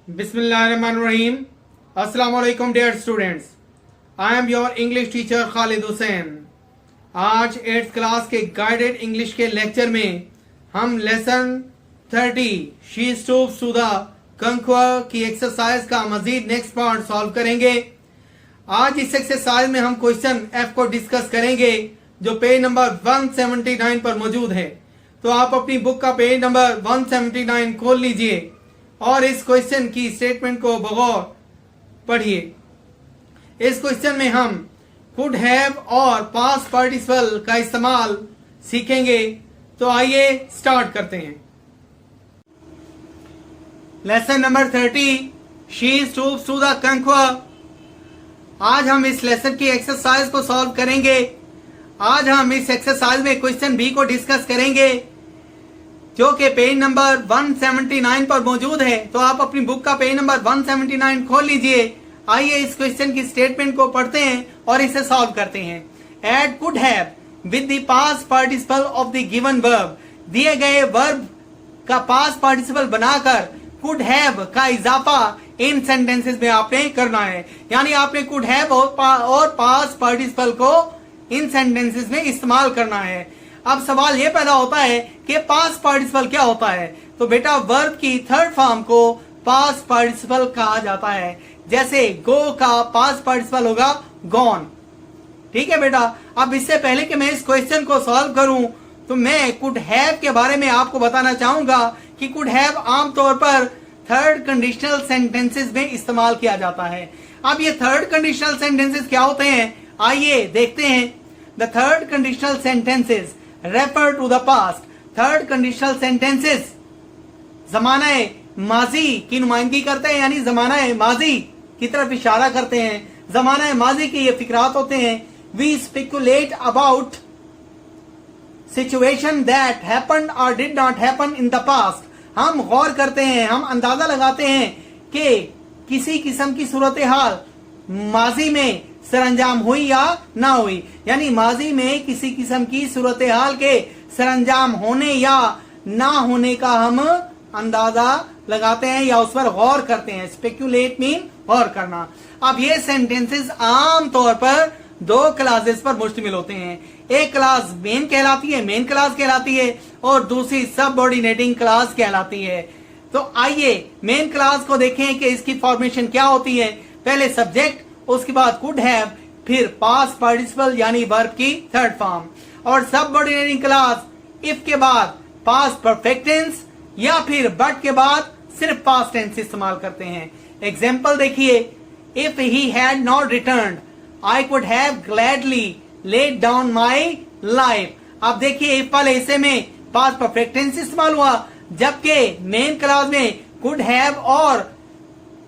Bismillahirrahmanirrahim. Assalamu alaikum dear students. I am your English teacher Khalid Hussain. आज 8th class के guided English के lecture में हम lesson 30 she stoops to the conquer की exercise का मजीद next part solve करेंगे। आज इस एक्सरसाइज में हम क्वेश्चन एफ को डिस्कस करेंगे जो पेज नंबर 179 पर मौजूद है। तो आप अपनी बुक का पेज नंबर 179 खोल लीजिए और इस क्वेश्चन की स्टेटमेंट को बगौर पढ़िए। इस क्वेश्चन में हम कुड हैव और पास्ट पार्टिसिपल का इस्तेमाल सीखेंगे। तो आइए स्टार्ट करते हैं। Lesson number 30 she stoops to the conquer. आज हम इस लेसन की एक्सरसाइज को सॉल्व करेंगे। आज हम इस एक्सरसाइज में क्वेश्चन बी को डिस्कस करेंगे जो कि पेज नंबर 179 पर मौजूद है। तो आप अपनी बुक का पेज नंबर 179 खोल लीजिए। आइए इस क्वेश्चन की स्टेटमेंट को पढ़ते हैं और इसे सॉल्व करते हैं। Add could have with the past participle of the given verb. दिए गए वर्ब का पास्ट पार्टिसिपल बनाकर कुड हैव का इजाफा इन सेंटेंसेस में आपने करना है। यानी आपने कुड हैव और पास्ट पार्टिसिपल को इन सेंटेंसेस में इस्तेमाल करना है। अब सवाल ये पैदा होता है कि पास्ट पार्टिसिपल क्या होता है। तो बेटा वर्ब की थर्ड फॉर्म को पास्ट पार्टिसिपल कहा जाता है। जैसे गो का पास्ट पार्टिसिपल होगा गॉन। ठीक है बेटा। अब इससे पहले कि मैं इस क्वेश्चन को सॉल्व करूं तो मैं कुड हैव के बारे में आपको बताना चाहूंगा कि कुड हैव आमतौर पर थर्ड कंडीशनल सेंटेंसेस में इस्तेमाल किया जाता है। अब ये थर्ड कंडीशनल सेंटेंसेस क्या होते हैं आइए देखते हैं। The third conditional sentences refer to the past. Third conditional sentences जमाना माजी की नुमाइंदगी करते हैं, यानी जमाना माजी की तरफ इशारा करते हैं। जमाना माजी के ये फिक्रात होते हैं। We speculate about situation that happened or did not happen in the past. हम गौर करते हैं, हम अंदाजा लगाते हैं कि किसी किस्म की सूरत हाल माजी में सरंजाम हुई या ना हुई। यानी माजी में किसी किस्म की सूरत हाल के सरंजाम होने या ना होने का हम अंदाजा लगाते हैं या उस पर गौर करते हैं। स्पेक्यूलेट मीन गौर करना। अब ये सेंटेंसेस आम तौर पर दो क्लासेस पर मुश्तमिल होते हैं। एक क्लास मेन कहलाती है, मेन क्लास कहलाती है, और दूसरी सबऑर्डिनेटिंग क्लास कहलाती है। तो आइए मेन क्लास को देखें कि इसकी फॉर्मेशन क्या होती है। पहले सब्जेक्ट, उसके बाद कुड हैव, फिर पास्ट पार्टिसिपल यानी वर्ब की थर्ड फॉर्म, और सबऑर्डिनेटिंग क्लास इफ के बाद पास्ट परफेक्ट टेंस या फिर बट के बाद सिर्फ पास्ट टेंस इस्तेमाल करते हैं। एग्जाम्पल देखिए। If he had not returned I could have gladly laid down my life. अब देखिए इफ वाले हिस्से में पास्ट परफेक्ट टेंस इस्तेमाल हुआ, जबकि मेन क्लास में कुड हैव और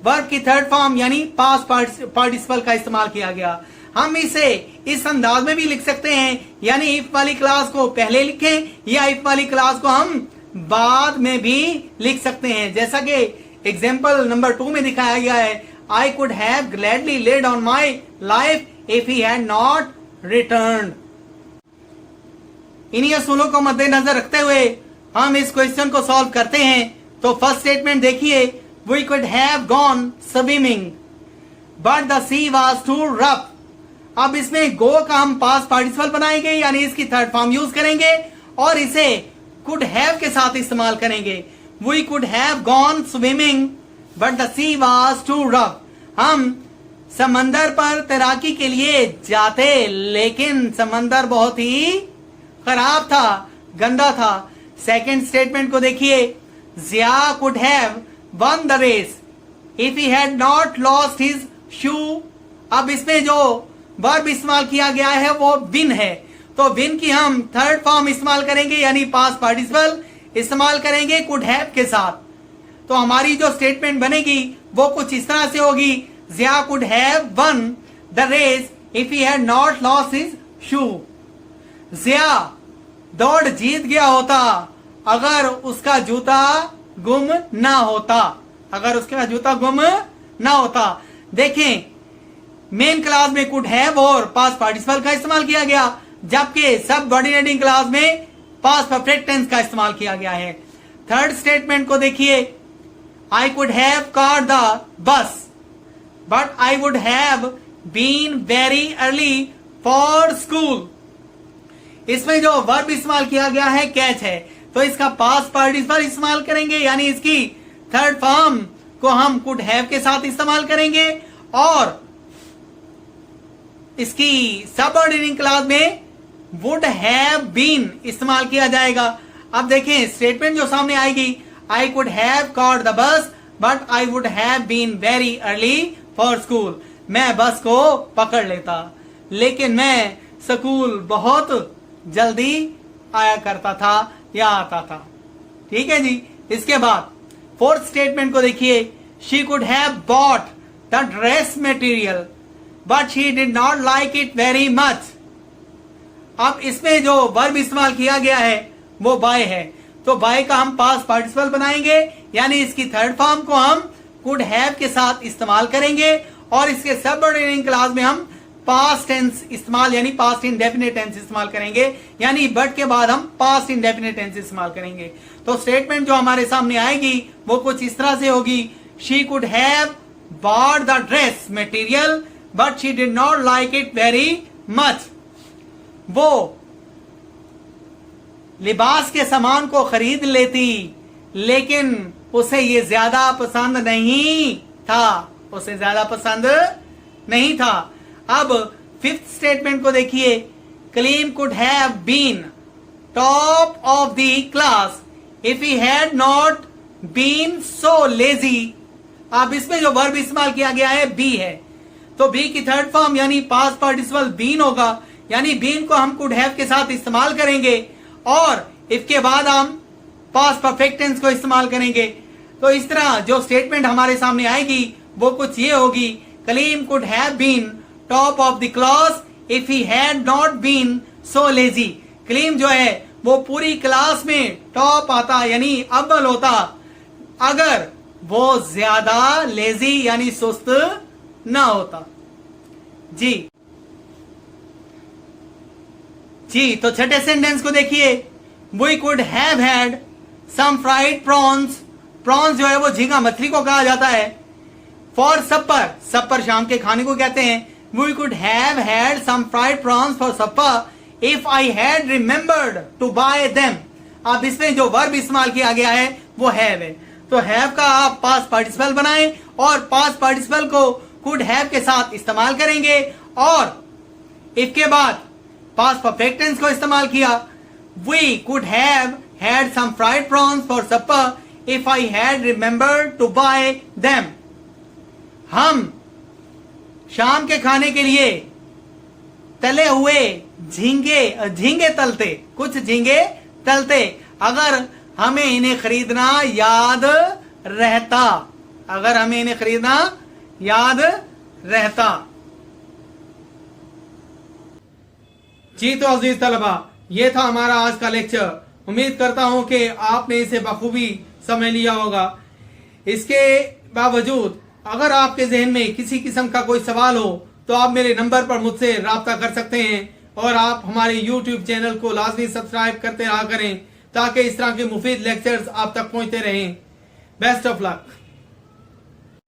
वर्ब की थर्ड फॉर्म यानी पास्ट पार्टिसिपल का इस्तेमाल किया गया। हम इसे इस अंदाज में भी लिख सकते हैं, यानी इफ वाली क्लास को पहले लिखें या इफ वाली क्लास को हम बाद में भी लिख सकते हैं। जैसा कि एग्जाम्पल नंबर 2 में दिखाया गया है। आई could have gladly laid on my life if he had not returned. इन्हीं असूलों को मद्देनजर रखते हुए हम इस क्वेश्चन को सॉल्व करते हैं। तो फर्स्ट स्टेटमेंट देखिए। We could have gone swimming, but the sea was too rough. अब इसमें go का हम पास्ट पार्टिसिपल बनाएंगे, यानी इसकी थर्ड फॉर्म यूज करेंगे और इसे could have के साथ इस्तेमाल करेंगे। We could have gone swimming, but the sea was too rough. हम समंदर पर तैराकी के लिए जाते, लेकिन समंदर बहुत ही खराब था, गंदा था। सेकेंड स्टेटमेंट को देखिए। जिया could have won the race if he had not lost his shoe। अब इसमें जो वर्ब इस्तेमाल किया गया है वो विन है। तो विन की हम थर्ड फॉर्म इस्तेमाल करेंगे, यानी पास्ट पार्टिसिपल इस्तेमाल करेंगे कुड हैव के साथ। तो हमारी जो स्टेटमेंट बनेगी वो कुछ इस तरह से होगी। Jiya could have won the race if he had not lost his shoe. Jiya दौड़ जीत गया होता अगर उसका जूता गुम ना होता, अगर उसका जूता गुम ना होता। देखें मेन क्लास में कुड हैव और पास्ट पार्टिसिपल का इस्तेमाल किया गया, जबकि सबऑर्डिनेटिंग क्लास में पास्ट परफेक्ट टेंस का इस्तेमाल किया गया है। थर्ड स्टेटमेंट को देखिए। I could have caught the bus, but I would have been very early for school. इसमें जो वर्ब इस्तेमाल किया गया है कैच है, तो इसका पास्ट पार्टिसिपल इस्तेमाल करेंगे, यानी इसकी थर्ड फॉर्म को हम कुड हैव के साथ इस्तेमाल करेंगे और इसकी सबऑर्डिनेट क्लॉज में वुड हैव बीन इस्तेमाल किया जाएगा। अब देखें स्टेटमेंट जो सामने आएगी, I could have caught the bus but I would have been very early for school. मैं बस को पकड़ लेता लेकिन मैं स्कूल बहुत जल्दी आया करता था या आता था। ठीक है जी। इसके बाद फोर्थ स्टेटमेंट को देखिए, she could have bought the dress material but she did not like it very much. अब इसमें जो वर्ब इस्तेमाल किया गया है वो बाय है, तो बाय का हम पास्ट पार्टिसिपल बनाएंगे, यानी इसकी थर्ड फॉर्म को हम कुड हैव के साथ इस्तेमाल करेंगे और इसके सबऑर्डिनेट क्लॉज में हम पास्ट टेंस इस्तेमाल यानी पास्ट इंडेफिनिट टेंस इस्तेमाल करेंगे, यानी बट के बाद हम पास्ट इंडेफिनिट टेंस इस्तेमाल करेंगे। तो स्टेटमेंट जो हमारे सामने आएगी वो कुछ इस तरह से होगी, she could have bought the dress material but she did not like it very much. वो लिबास के सामान को खरीद लेती लेकिन उसे ये ज्यादा पसंद नहीं था, उसे ज्यादा पसंद नहीं था। अब फिफ्थ स्टेटमेंट को देखिए, Kaleem could have been top of the class if he had not been so lazy. अब इसमें जो वर्ब इस्तेमाल किया गया है बी है, तो बी की थर्ड फॉर्म यानी पास्ट पार्टिसिपल बीन होगा, यानी बीन को हम कुड हैव के साथ इस्तेमाल करेंगे और इफ के बाद हम पास्ट परफेक्ट टेंस को इस्तेमाल करेंगे। तो इस तरह जो स्टेटमेंट हमारे सामने आएगी वो कुछ ये होगी, Kaleem could have been top of the class if he had not been so lazy. Kaleem जो है वो पूरी क्लास में टॉप आता यानी अव्वल होता अगर वो ज्यादा लेजी यानी सुस्त ना होता। जी तो छठे सेंटेंस को देखिए, we could have had some fried prawns. Prawns जो है वो झींगा मछली को कहा जाता है। फॉर सपर, सपर शाम के खाने को कहते हैं। We could have had some fried prawns for supper if I had remembered to buy them. अब इसमें जो वर्ब इस्तेमाल किया गया है वो हैव है, तो हैव का आप पास्ट पार्टिसिपल बनाएं और पास्ट पार्टिसिपल को कुड हैव के साथ इस्तेमाल करेंगे और इफ के बाद पास्ट परफेक्ट टेंस को इस्तेमाल किया। We could have had some fried prawns for supper if I had remembered to buy them. हम शाम के खाने के लिए तले हुए झींगे तलते, कुछ झींगे तलते अगर हमें इन्हें खरीदना याद रहता, अगर हमें इन्हें खरीदना याद रहता। जी तो अजीज तलबा, ये था हमारा आज का लेक्चर। उम्मीद करता हूं कि आपने इसे बखूबी समझ लिया होगा। इसके बावजूद अगर आपके जहन में किसी किस्म का कोई सवाल हो तो आप मेरे नंबर पर मुझसे राब्ता कर सकते हैं और आप हमारे YouTube चैनल को लाजमी सब्सक्राइब करते रहा करें ताकि इस तरह के मुफीद लेक्चर्स आप तक पहुंचते रहें। Best of luck.